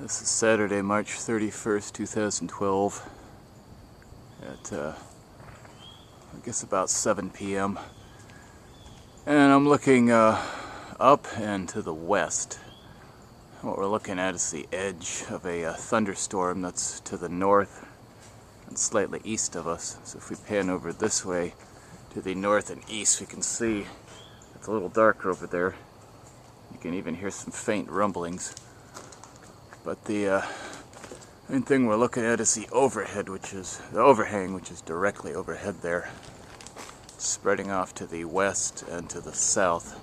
This is Saturday, March 31st, 2012 at I guess about 7 p.m. and I'm looking up and to the west. What we're looking at is the edge of a thunderstorm that's to the north and slightly east of us. So if we pan over this way to the north and east, we can see it's a little darker over there. You can even hear some faint rumblings. But the main thing we're looking at is the overhang, which is directly overhead there, spreading off to the west and to the south.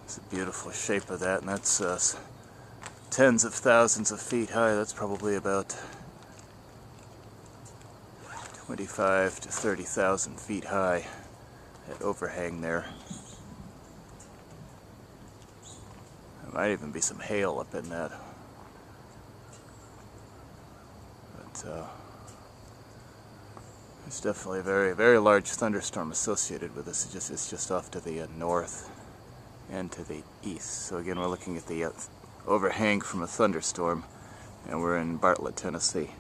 It's a beautiful shape of that, and that's tens of thousands of feet high. That's probably about 25 to 30,000 feet high, that overhang there. There might even be some hail up in that. But there's definitely a very, very large thunderstorm associated with this. It's just off to the north and to the east. So again, we're looking at the overhang from a thunderstorm, and we're in Bartlett, Tennessee.